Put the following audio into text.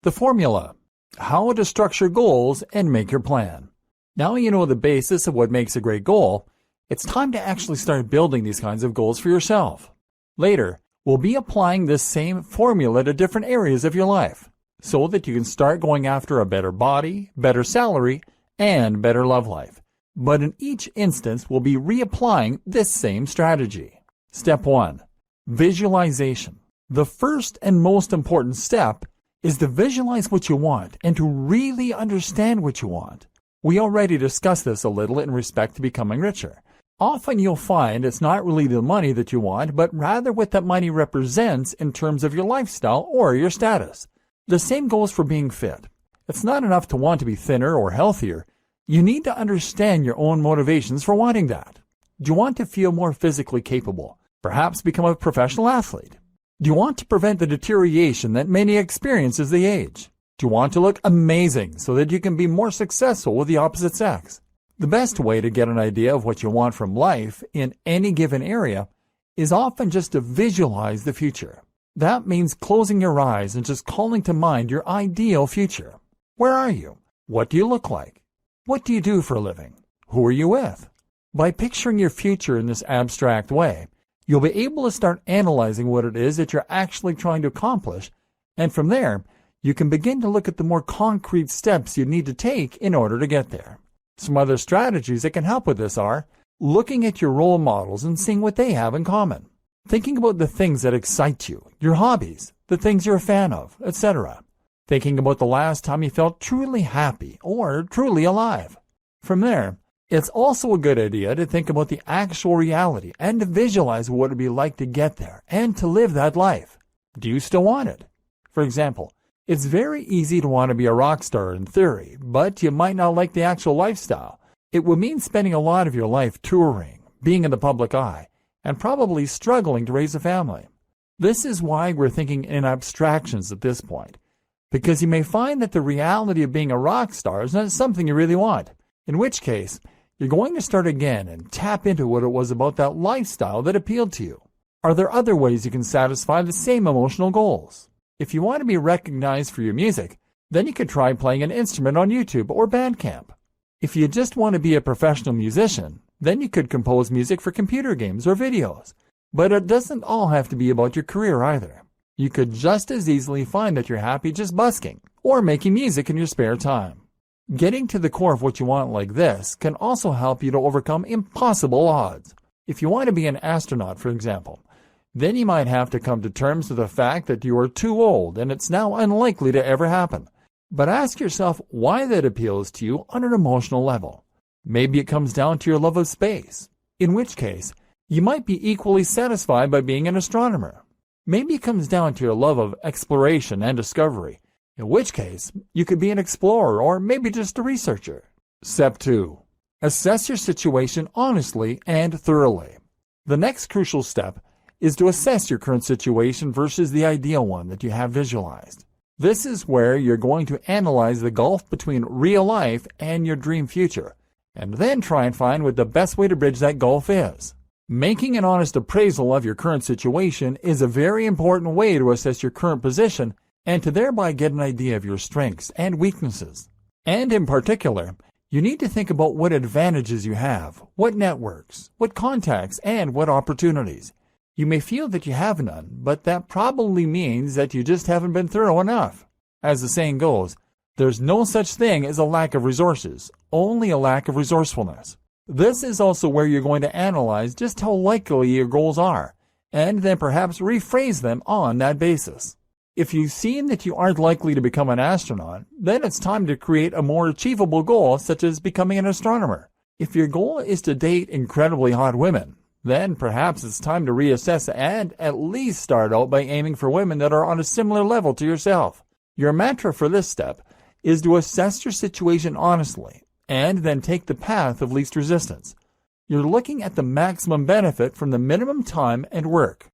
The formula: how to structure goals and make your plan. Now you know the basis of what makes a great goal. It's time to actually start building these kinds of goals for yourself. Later, we'll be applying this same formula to different areas of your life so that you can start going after a better body, better salary, and better love life. But in each instance, we'll be reapplying this same strategy. Step 1. Visualization. The first and most important step is to visualize what you want and to really understand what you want. We already discussed this a little in respect to becoming richer. Often you'll find it's not really the money that you want, but rather what that money represents in terms of your lifestyle or your status. The same goes for being fit. It's not enough to want to be thinner or healthier. You need to understand your own motivations for wanting that. Do you want to feel more physically capable? Perhaps become a professional athlete? Do you want to prevent the deterioration that many experience as they age? Do you want to look amazing so that you can be more successful with the opposite sex? The best way to get an idea of what you want from life in any given area is often just to visualize the future. That means closing your eyes and just calling to mind your ideal future. Where are you? What do you look like? What do you do for a living? Who are you with? By picturing your future in this abstract way, you'll be able to start analyzing what it is that you're actually trying to accomplish, and from there, you can begin to look at the more concrete steps you need to take in order to get there. Some other strategies that can help with this are looking at your role models and seeing what they have in common, thinking about the things that excite you, your hobbies, the things you're a fan of, etc. Thinking about the last time you felt truly happy or truly alive. From there, it's also a good idea to think about the actual reality and to visualize what it would be like to get there and to live that life. Do you still want it? For example, it's very easy to want to be a rock star in theory, but you might not like the actual lifestyle. It would mean spending a lot of your life touring, being in the public eye, and probably struggling to raise a family. This is why we're thinking in abstractions at this point, because you may find that the reality of being a rock star is not something you really want, in which case, you're going to start again and tap into what it was about that lifestyle that appealed to you. Are there other ways you can satisfy the same emotional goals? If you want to be recognized for your music, then you could try playing an instrument on YouTube or Bandcamp. If you just want to be a professional musician, then you could compose music for computer games or videos. But it doesn't all have to be about your career either. You could just as easily find that you're happy just busking or making music in your spare time. Getting to the core of what you want like this can also help you to overcome impossible odds. If you want to be an astronaut, for example, then you might have to come to terms with the fact that you are too old and it's now unlikely to ever happen. But ask yourself why that appeals to you on an emotional level. Maybe it comes down to your love of space, in which case you might be equally satisfied by being an astronomer. Maybe it comes down to your love of exploration and discovery, in which case you could be an explorer or maybe just a researcher. Step 2. Assess your situation honestly and thoroughly. The next crucial step is to assess your current situation versus the ideal one that you have visualized. This is where you're going to analyze the gulf between real life and your dream future, and then try and find what the best way to bridge that gulf is. Making an honest appraisal of your current situation is a very important way to assess your current position and to thereby get an idea of your strengths and weaknesses. And in particular, you need to think about what advantages you have, what networks, what contacts, and what opportunities. You may feel that you have none, but that probably means that you just haven't been thorough enough. As the saying goes, there's no such thing as a lack of resources, only a lack of resourcefulness. This is also where you're going to analyze just how likely your goals are, and then perhaps rephrase them on that basis. If you've seen that you aren't likely to become an astronaut, then it's time to create a more achievable goal, such as becoming an astronomer. If your goal is to date incredibly hot women, then perhaps it's time to reassess and at least start out by aiming for women that are on a similar level to yourself. Your mantra for this step is to assess your situation honestly and then take the path of least resistance. You're looking at the maximum benefit from the minimum time and work.